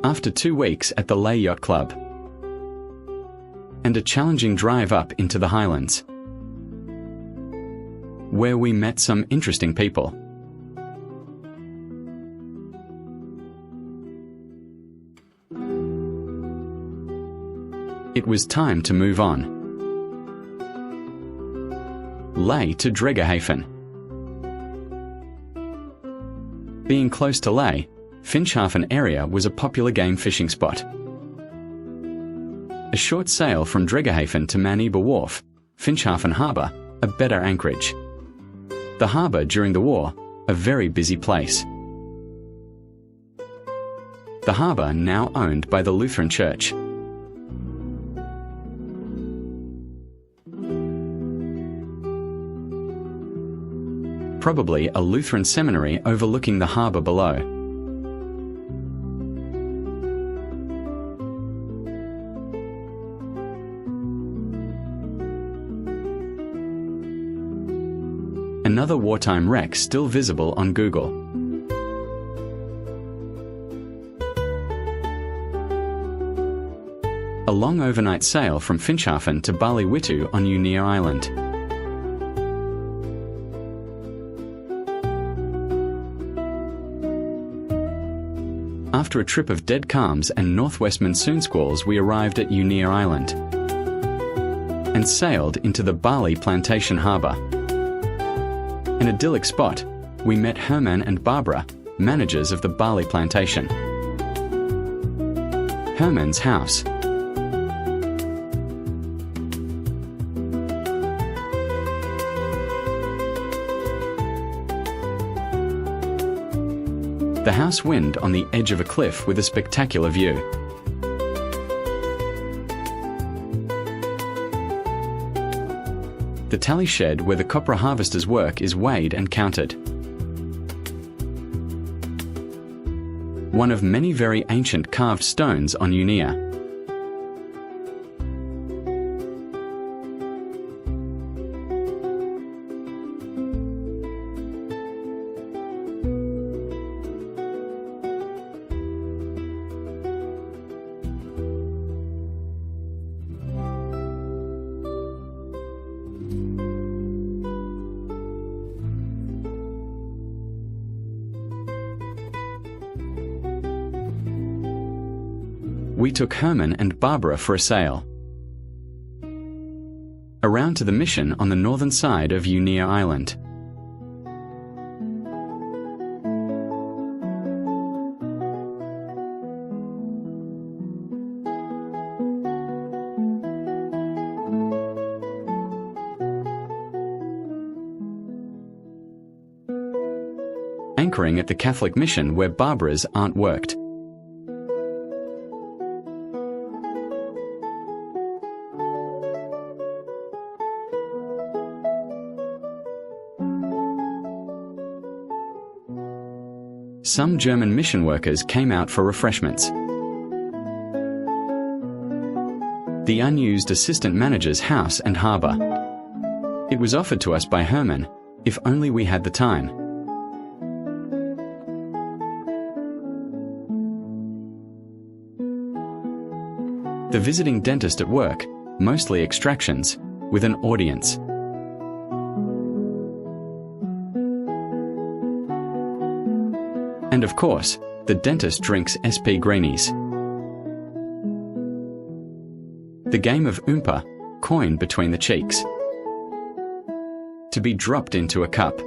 After 2 weeks at the Leh Yacht Club and a challenging drive up into the Highlands, where we met some interesting people. It was time to move on. Leh to Dreggerhaven. Being close to Leh, Finschhafen area was a popular game fishing spot. A short sail from Dreggerhaven to Maniba Wharf, Finschhafen Harbour, a better anchorage. The harbour during the war, a very busy place. The harbour now owned by the Lutheran Church. Probably a Lutheran seminary overlooking the harbour below. Another wartime wreck still visible on Google. A long overnight sail from Finschhafen to Bali-Witu on Unea Island. After a trip of dead calms and northwest monsoon squalls, we arrived at Unea Island and sailed into the Bali Plantation harbour. An idyllic spot, we met Hermann and Barbara, managers of the Bali Plantation. Hermann's house. The house wind on the edge of a cliff with a spectacular view. The tally shed where the copra harvesters work is weighed and counted. One of many very ancient carved stones on Unea. We took Hermann and Barbara for a sail around to the mission on the northern side of Unea Island. Anchoring at the Catholic mission where Barbara's aunt worked. Some German mission workers came out for refreshments. The unused assistant manager's house and harbour. It was offered to us by Hermann, if only we had the time. The visiting dentist at work, mostly extractions, with an audience. And of course, the dentist drinks SP Greenies. The game of Oompa, coin between the cheeks. To be dropped into a cup.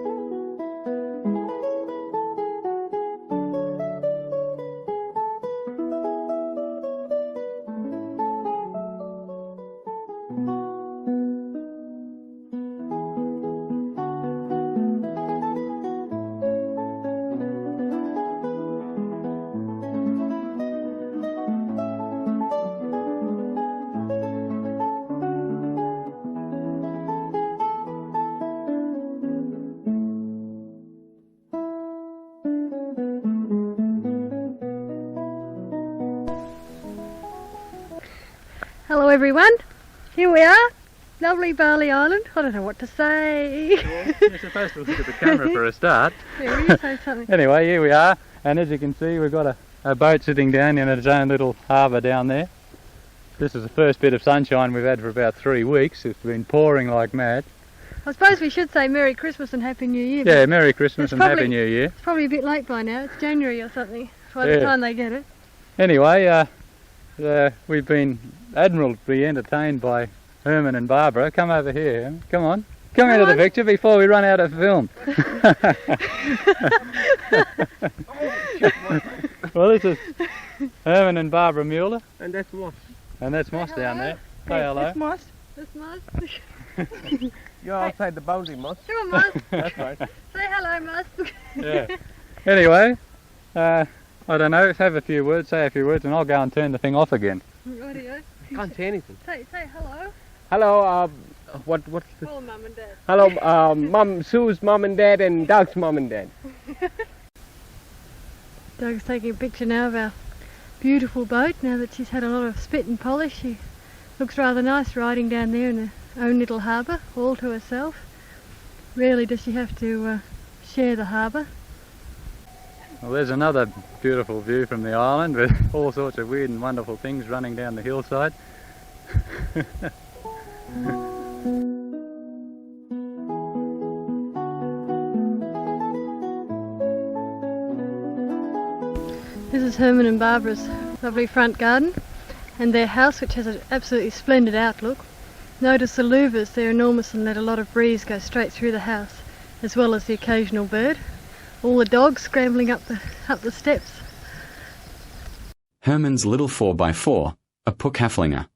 Hello everyone, here we are, lovely Bali Island. I don't know what to say. Well, you're supposed to look at the camera for a start. Yeah, will you say something? Anyway, here we are, and as you can see we've got a a boat sitting down in its own little harbour down there. This is the first bit of sunshine we've had for about 3 weeks. It's been pouring like mad. I suppose we should say Merry Christmas and Happy New Year. Yeah, Merry Christmas and Happy New Year. It's probably a bit late by now. It's January or something by the time they get it. Anyway, we've been admirably entertained by Hermann and Barbara. Come over here, Herman. Come on. Come into the picture before we run out of film. Well, this is Hermann and Barbara Muller. And that's Moss. And that's Moss down there. Say hello. That's Moss. That's Moss. You're outside the boundary, Moss. Sure, Moss. That's right. Say hello, Moss. Yeah. Anyway, I don't know, have a few words, say a few words, and I'll go and turn the thing off again. Rightio. Can't say anything. Say hello. Hello, what's the... Call Mum and Dad. Hello, Mum, Sue's mum and dad and Doug's mum and dad. Doug's taking a picture now of our beautiful boat. Now that she's had a lot of spit and polish, she looks rather nice riding down there in her own little harbour, all to herself. Rarely does she have to share the harbour. Well, there's another beautiful view from the island with all sorts of weird and wonderful things running down the hillside. This is Hermann and Barbara's lovely front garden and their house, which has an absolutely splendid outlook. Notice the louvers, they're enormous and let a lot of breeze go straight through the house, as well as the occasional bird. All the dogs scrambling up the steps. Hermann's little 4x4, a Puckhaflinger.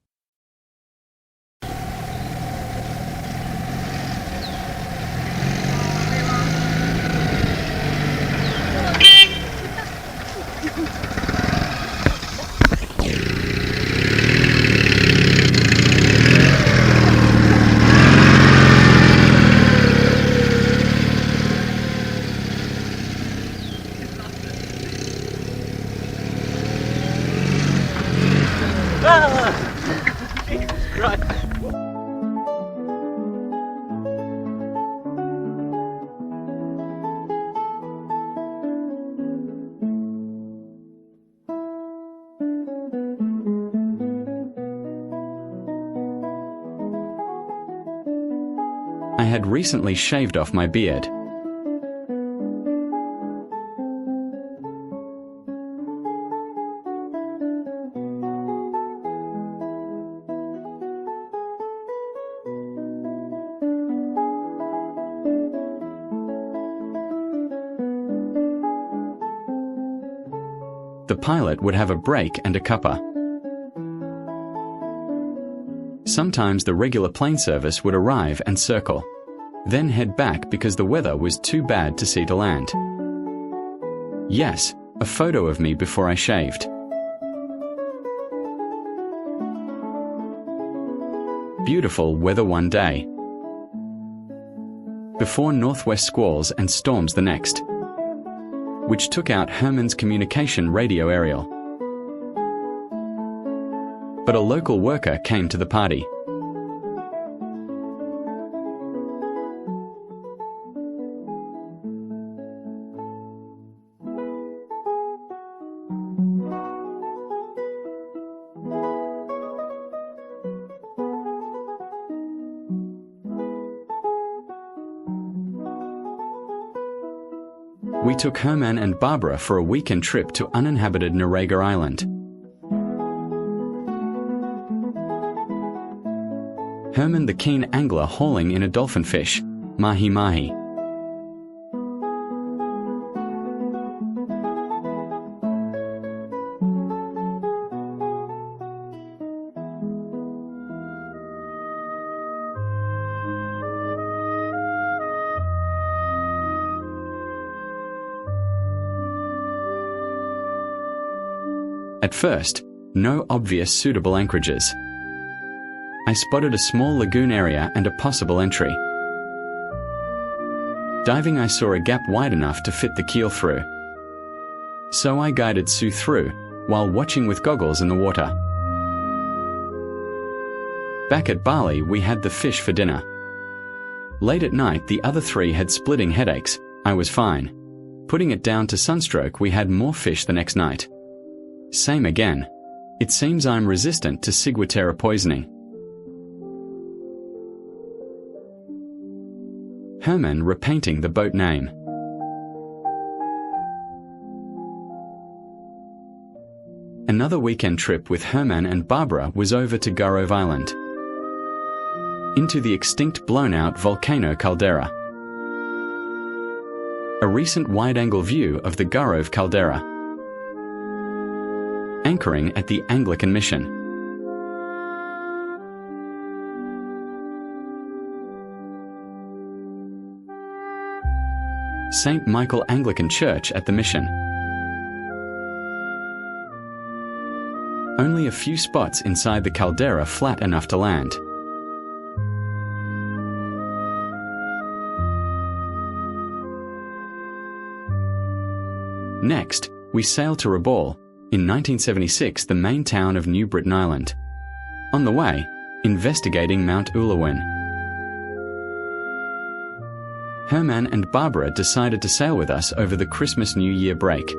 I had recently shaved off my beard. The pilot would have a break and a cuppa. Sometimes the regular plane service would arrive and circle, then head back because the weather was too bad to see to land. Yes, a photo of me before I shaved. Beautiful weather one day. Before northwest squalls and storms the next, which took out Hermann's communication radio aerial. But a local worker came to the party. We took Hermann and Barbara for a weekend trip to uninhabited Unea Island. Hermann the keen angler hauling in a dolphin fish, mahi-mahi. At first, no obvious suitable anchorages. I spotted a small lagoon area and a possible entry. Diving, I saw a gap wide enough to fit the keel through. So I guided Sue through, while watching with goggles in the water. Back at Bali, we had the fish for dinner. Late at night, the other three had splitting headaches. I was fine. Putting it down to sunstroke, we had more fish the next night. Same again. It seems I'm resistant to ciguatera poisoning. Hermann repainting the boat name. Another weekend trip with Hermann and Barbara was over to Gurove Island, into the extinct blown-out volcano caldera. A recent wide-angle view of the Gurove caldera, anchoring at the Anglican Mission. St. Michael Anglican Church at the Mission. Only a few spots inside the caldera flat enough to land. Next, we sailed to Rabaul, in 1976 the main town of New Britain Island. On the way, investigating Mount Ulawin. Hermann and Barbara decided to sail with us over the Christmas New Year break.